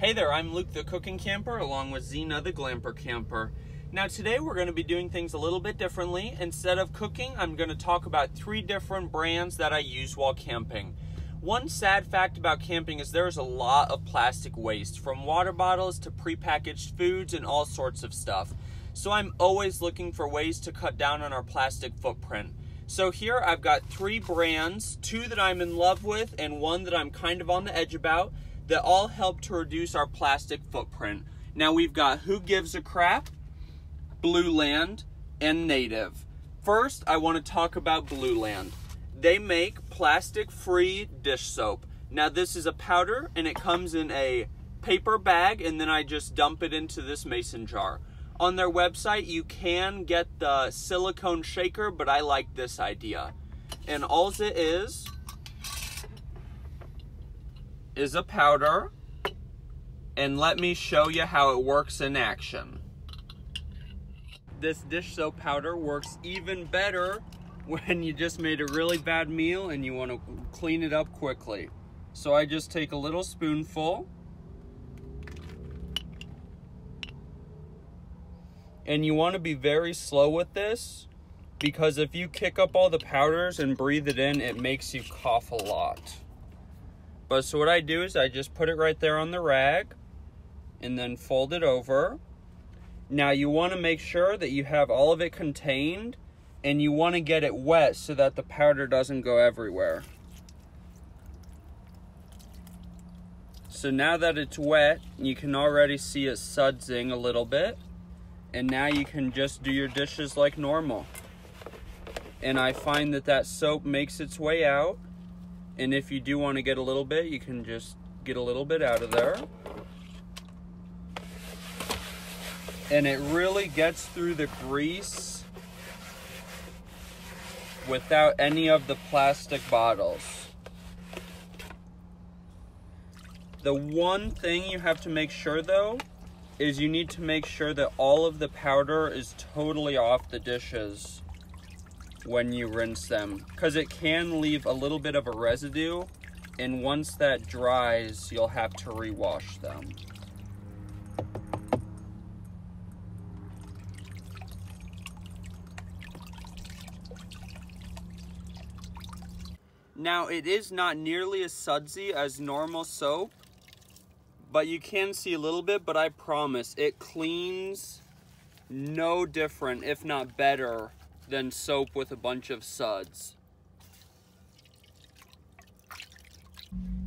Hey there, I'm Luke the Cookin Camper along with Zena the Glamper Camper. Now today we're going to be doing things a little bit differently. Instead of cooking, I'm going to talk about 3 different brands that I use while camping. One sad fact about camping is there's a lot of plastic waste, from water bottles to prepackaged foods and all sorts of stuff. So I'm always looking for ways to cut down on our plastic footprint. So here I've got 3 brands, 2 that I'm in love with and 1 that I'm kind of on the edge about, that all help to reduce our plastic footprint. Now we've got Who Gives a Crap, Blueland, and Native. First, I want to talk about Blueland. They make plastic-free dish soap. Now this is a powder and it comes in a paper bag, and then I just dump it into this mason jar. On their website you can get the silicone shaker, but I like this idea. And all it is a powder, and let me show you how it works in action. This dish soap powder works even better when you just made a really bad meal and you want to clean it up quickly. So I just take a little spoonful, and you want to be very slow with this, because if you kick up all the powders and breathe it in, it makes you cough a lot. But so what I do is I just put it right there on the rag and then fold it over. Now you want to make sure that you have all of it contained, and you want to get it wet so that the powder doesn't go everywhere. So now that it's wet, you can already see it sudsing a little bit, and now you can just do your dishes like normal. And I find that that soap makes its way out. And if you do want to get a little bit, you can just get a little bit out of there. And it really gets through the grease without any of the plastic bottles. The one thing you have to make sure though, is you need to make sure that all of the powder is totally off the dishes when you rinse them, because it can leave a little bit of a residue, and once that dries you'll have to rewash them. Now it is not nearly as sudsy as normal soap, but you can see a little bit, but I promise it cleans no different, if not better, than soap with a bunch of suds.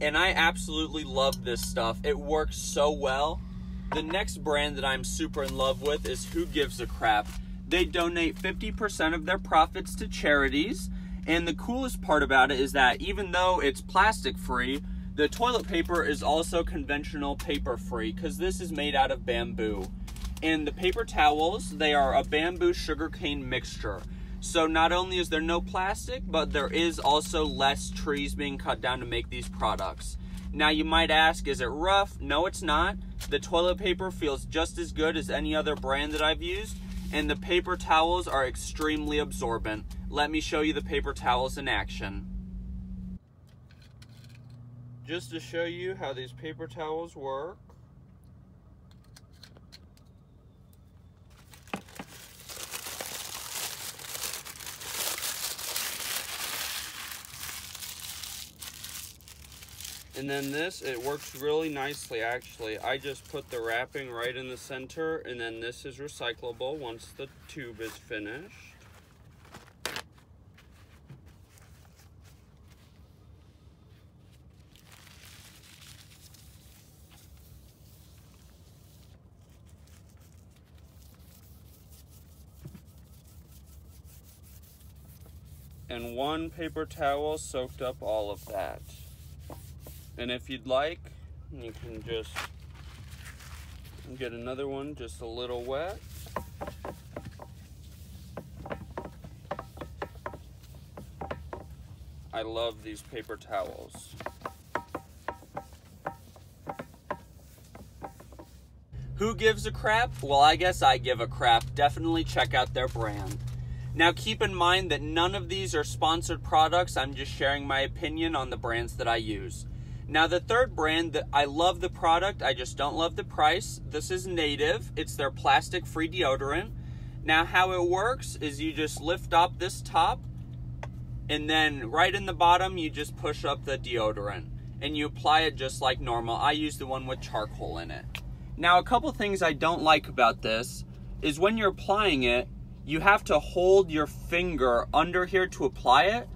And I absolutely love this stuff. It works so well. The next brand that I'm super in love with is Who Gives a Crap. They donate 50% of their profits to charities, and the coolest part about it is that even though it's plastic free, the toilet paper is also conventional paper free, because this is made out of bamboo. And the paper towels, they are a bamboo sugarcane mixture. So not only is there no plastic, but there is also less trees being cut down to make these products. Now you might ask, is it rough? No, it's not. The toilet paper feels just as good as any other brand that I've used, and the paper towels are extremely absorbent. Let me show you the paper towels in action. Just to show you how these paper towels work. And then this, it works really nicely actually. I just put the wrapping right in the center, and then this is recyclable once the tube is finished. And one paper towel soaked up all of that. And if you'd like, you can just get another one just a little wet. I love these paper towels. Who gives a crap? Well, I guess I give a crap. Definitely check out their brand. Now keep in mind that none of these are sponsored products. I'm just sharing my opinion on the brands that I use. Now the third brand, that I love the product, I just don't love the price. This is Native. It's their plastic-free deodorant. Now how it works is you just lift up this top, and then right in the bottom you just push up the deodorant and you apply it just like normal. I use the one with charcoal in it. Now a couple things I don't like about this is when you're applying it, you have to hold your finger under here to apply it,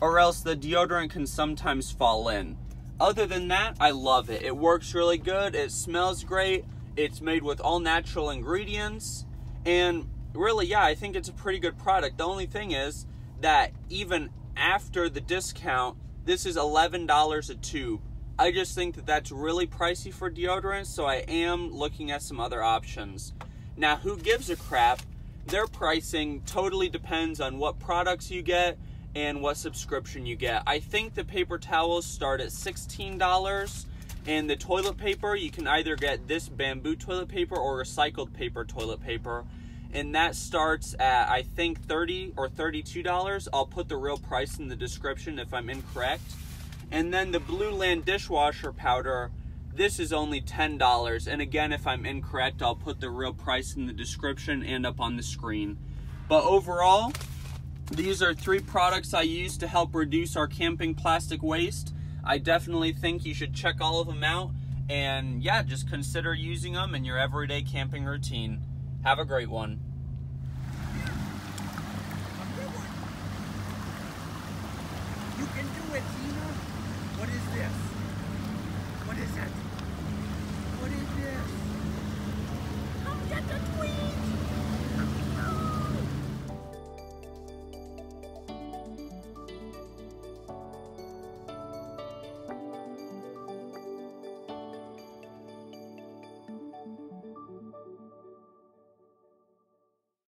or else the deodorant can sometimes fall in. Other than that, I love it. It works really good, it smells great, it's made with all natural ingredients, and really, yeah, I think it's a pretty good product. The only thing is that even after the discount, this is $11 a tube. I just think that that's really pricey for deodorant, so I am looking at some other options. Now, who gives a crap? Their pricing totally depends on what products you get and what subscription you get. I think the paper towels start at $16, and the toilet paper, you can either get this bamboo toilet paper or recycled paper toilet paper, and that starts at, I think, $30 or $32. I'll put the real price in the description if I'm incorrect. And then the Blueland dishwasher powder, this is only $10, and again, if I'm incorrect, I'll put the real price in the description and up on the screen. But overall, these are 3 products I use to help reduce our camping plastic waste. I definitely think you should check all of them out, and yeah, just consider using them in your everyday camping routine. Have a great one. You can do it, Tina. What is this? What is it?